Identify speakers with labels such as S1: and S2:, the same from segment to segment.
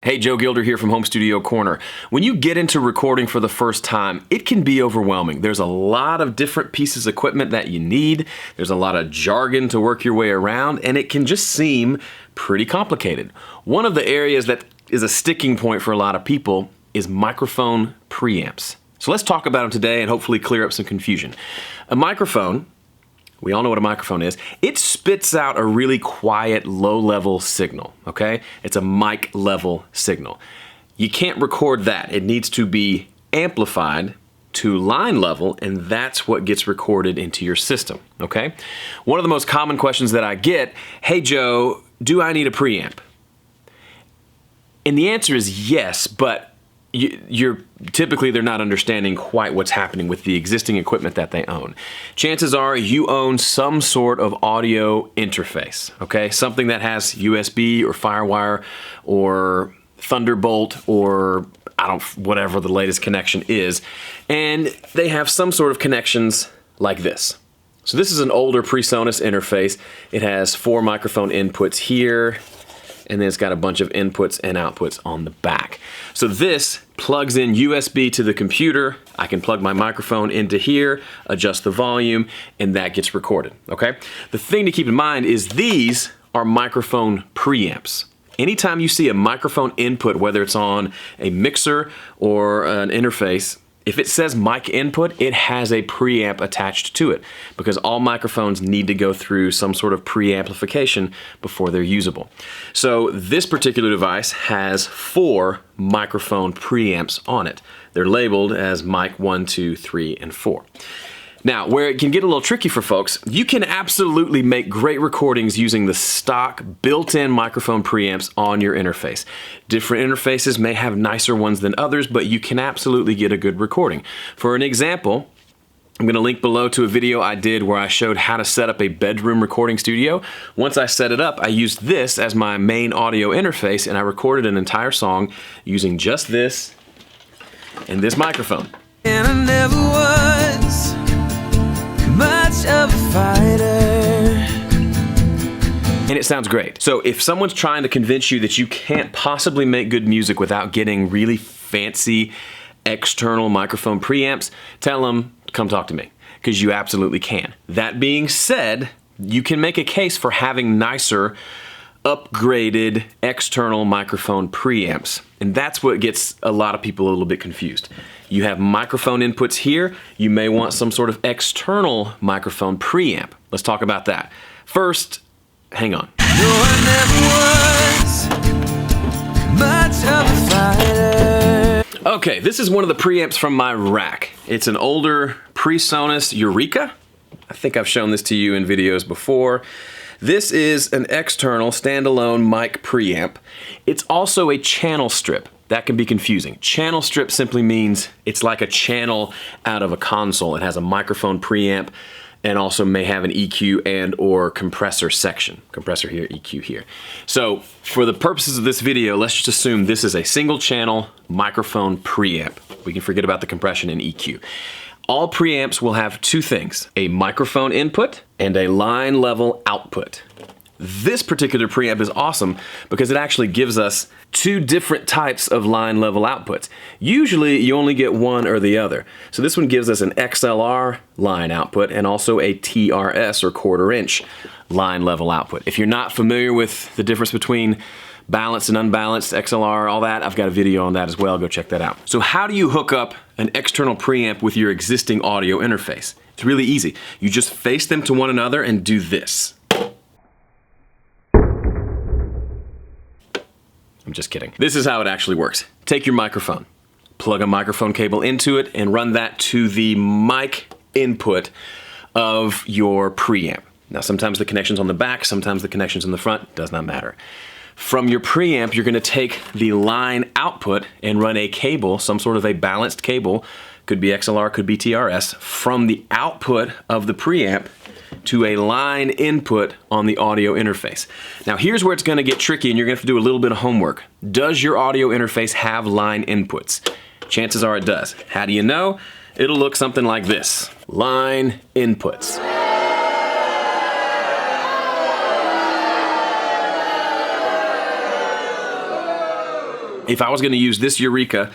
S1: Hey, Joe Gilder here from Home Studio Corner. When you get into recording for the first time, it can be overwhelming. There's a lot of different pieces of equipment that you need. There's a lot of jargon to work your way around, and it can just seem pretty complicated. One of the areas that is a sticking point for a lot of people is microphone preamps. So let's talk about them today and hopefully clear up some confusion. A microphone, we all know what a microphone is. It spits out a really quiet, low-level signal, okay? It's a mic-level signal. You can't record that. It needs to be amplified to line level, and that's what gets recorded into your system, okay? One of the most common questions that I get, hey Joe, do I need a preamp? And the answer is yes, but typically they're not understanding quite what's happening with the existing equipment that they own. Chances are you own some sort of audio interface, okay? Something that has USB or Firewire or Thunderbolt or whatever the latest connection is, and they have some sort of connections like this. So this is an older PreSonus interface. It has 4 microphone inputs here, and then it's got a bunch of inputs and outputs on the back. So this plugs in USB to the computer. I can plug my microphone into here, adjust the volume, and that gets recorded, okay? The thing to keep in mind is these are microphone preamps. Anytime you see a microphone input, whether it's on a mixer or an interface, if it says mic input, it has a preamp attached to it because all microphones need to go through some sort of preamplification before they're usable. So this particular device has 4 microphone preamps on it. They're labeled as mic 1, 2, 3, and 4. Now, where it can get a little tricky for folks, you can absolutely make great recordings using the stock built-in microphone preamps on your interface. Different interfaces may have nicer ones than others, but you can absolutely get a good recording. For an example, I'm going to link below to a video I did where I showed how to set up a bedroom recording studio. Once I set it up, I used this as my main audio interface, and I recorded an entire song using just this and this microphone.
S2: And I never was much of a fighter.
S1: And it sounds great. So if someone's trying to convince you that you can't possibly make good music without getting really fancy external microphone preamps, tell them, come talk to me, because you absolutely can. That being said, you can make a case for having nicer, upgraded external microphone preamps. And that's what gets a lot of people a little bit confused. You have microphone inputs here. You may want some sort of external microphone preamp. Let's talk about that. First, hang on.
S2: No, I never was much of a fighter.
S1: Okay, this is one of the preamps from my rack. It's an older PreSonus Eureka. I think I've shown this to you in videos before. This is an external standalone mic preamp. It's also a channel strip. That can be confusing. Channel strip simply means it's like a channel out of a console. It has a microphone preamp and also may have an EQ and or compressor section. Compressor here, EQ here. So for the purposes of this video, let's just assume this is a single channel microphone preamp. We can forget about the compression and EQ. All preamps will have 2 things, a microphone input and a line level output. This particular preamp is awesome because it actually gives us 2 different types of line level outputs. Usually you only get one or the other. So this one gives us an XLR line output and also a TRS or 1/4 inch line level output. If you're not familiar with the difference between balanced and unbalanced, XLR, all that, I've got a video on that as well. Go check that out. So how do you hook up an external preamp with your existing audio interface? It's really easy. You just face them to one another and do this. I'm just kidding. This is how it actually works. Take your microphone, plug a microphone cable into it, and run that to the mic input of your preamp. Now, sometimes the connection's on the back, sometimes the connection's in the front, does not matter. From your preamp, you're gonna take the line output and run a cable, some sort of a balanced cable, could be XLR, could be TRS, from the output of the preamp to a line input on the audio interface. Now here's where it's gonna get tricky and you're gonna have to do a little bit of homework. Does your audio interface have line inputs? Chances are it does. How do you know? It'll look something like this. Line inputs. If I was going to use this Eureka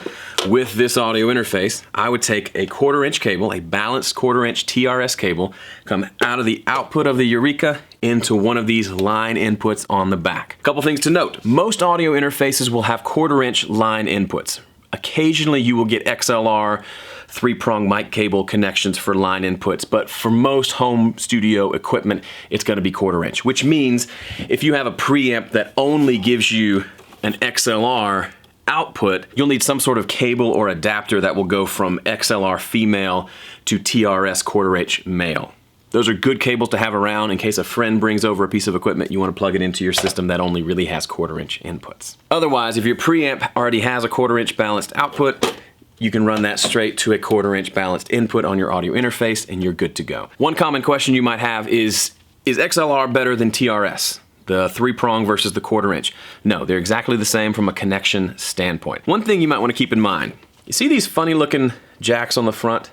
S1: with this audio interface, I would take a 1/4 inch cable, a balanced 1/4 inch TRS cable, come out of the output of the Eureka into one of these line inputs on the back. A couple things to note. Most audio interfaces will have 1/4 inch line inputs. Occasionally you will get XLR 3-prong mic cable connections for line inputs, but for most home studio equipment, it's going to be 1/4 inch, which means if you have a preamp that only gives you an XLR output, you'll need some sort of cable or adapter that will go from XLR female to TRS 1/4 inch male. Those are good cables to have around in case a friend brings over a piece of equipment you want to plug it into your system that only really has 1/4 inch inputs. Otherwise, if your preamp already has a 1/4 inch balanced output, you can run that straight to a 1/4 inch balanced input on your audio interface and you're good to go. One common question you might have is XLR better than TRS? The 3-prong versus the 1/4 inch. No, they're exactly the same from a connection standpoint. One thing you might want to keep in mind, you see these funny looking jacks on the front?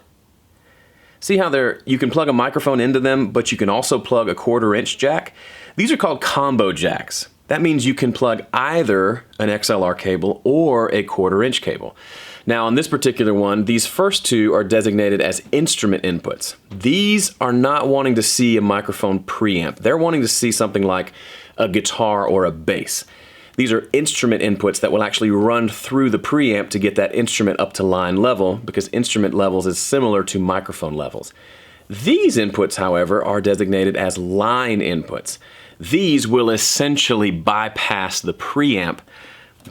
S1: See how you can plug a microphone into them, but you can also plug a 1/4 inch jack? These are called combo jacks. That means you can plug either an XLR cable or a 1/4 inch cable. Now on this particular one, these first two are designated as instrument inputs. These are not wanting to see a microphone preamp. They're wanting to see something like a guitar or a bass. These are instrument inputs that will actually run through the preamp to get that instrument up to line level, because instrument levels is similar to microphone levels. These inputs, however, are designated as line inputs. These will essentially bypass the preamp,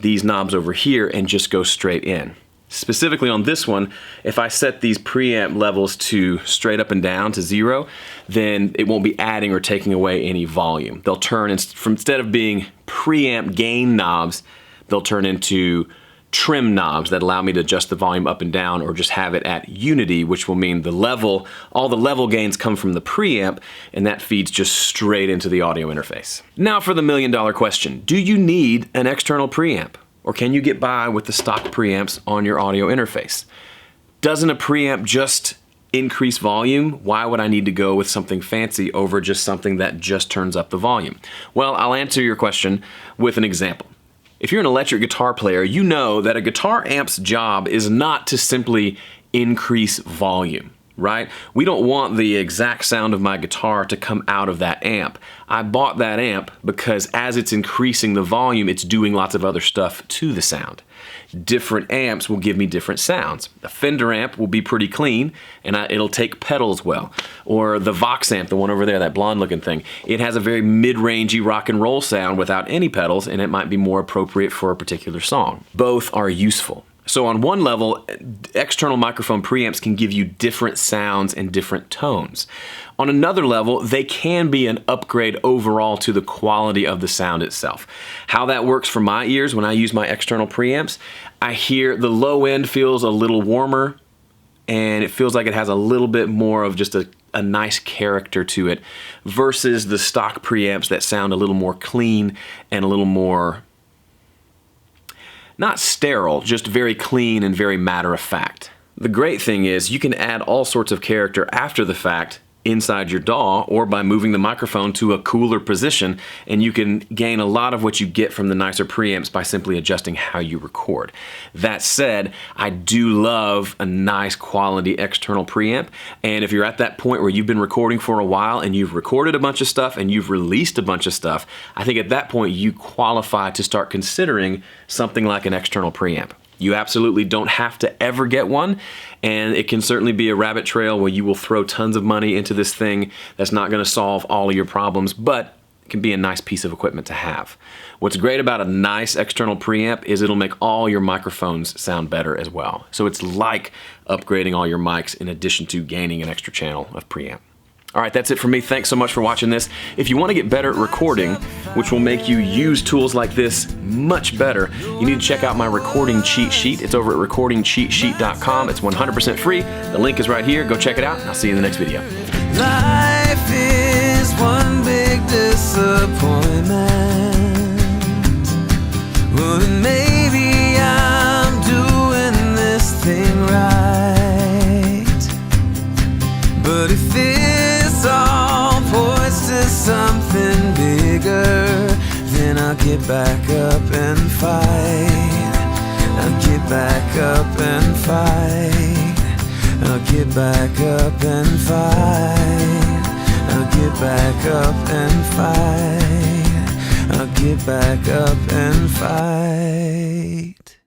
S1: these knobs over here, and just go straight in. Specifically on this one, if I set these preamp levels to straight up and down to 0, then it won't be adding or taking away any volume. They'll turn, instead of being preamp gain knobs, they'll turn into trim knobs that allow me to adjust the volume up and down, or just have it at unity, which will mean all the level gains come from the preamp, and that feeds just straight into the audio interface. Now for the $1,000,000 question. Do you need an external preamp? Or can you get by with the stock preamps on your audio interface? Doesn't a preamp just increase volume? Why would I need to go with something fancy over just something that just turns up the volume? Well, I'll answer your question with an example. If you're an electric guitar player, you know that a guitar amp's job is not to simply increase volume, right? We don't want the exact sound of my guitar to come out of that amp. I bought that amp because as it's increasing the volume, it's doing lots of other stuff to the sound. Different amps will give me different sounds. A Fender amp will be pretty clean and it'll take pedals well. Or the Vox amp, the one over there, that blonde looking thing, it has a very mid-rangey rock and roll sound without any pedals, and it might be more appropriate for a particular song. Both are useful. So on one level, external microphone preamps can give you different sounds and different tones. On another level, they can be an upgrade overall to the quality of the sound itself. How that works for my ears when I use my external preamps, I hear the low end feels a little warmer, and it feels like it has a little bit more of just a nice character to it, versus the stock preamps that sound a little more clean and a little more, not sterile, just very clean and very matter of fact. The great thing is you can add all sorts of character after the fact inside your DAW, or by moving the microphone to a cooler position, and you can gain a lot of what you get from the nicer preamps by simply adjusting how you record. That said, I do love a nice quality external preamp, and if you're at that point where you've been recording for a while and you've recorded a bunch of stuff and you've released a bunch of stuff, I think at that point you qualify to start considering something like an external preamp. You absolutely don't have to ever get one, and it can certainly be a rabbit trail where you will throw tons of money into this thing that's not going to solve all of your problems, but it can be a nice piece of equipment to have. What's great about a nice external preamp is it'll make all your microphones sound better as well. So it's like upgrading all your mics in addition to gaining an extra channel of preamp. All right, that's it for me. Thanks so much for watching this. If you want to get better at recording, which will make you use tools like this much better, you need to check out my recording cheat sheet. It's over at recordingcheatsheet.com. It's 100% free. The link is right here. Go check it out, and I'll see you in the next video.
S2: Life is one big disappointment. Well, then maybe I'm doing this thing right. But if this all points to something bigger, then I'll get back up and fight. back up and fight. I'll get back up and fight. I'll get back up and fight. I'll get back up and fight.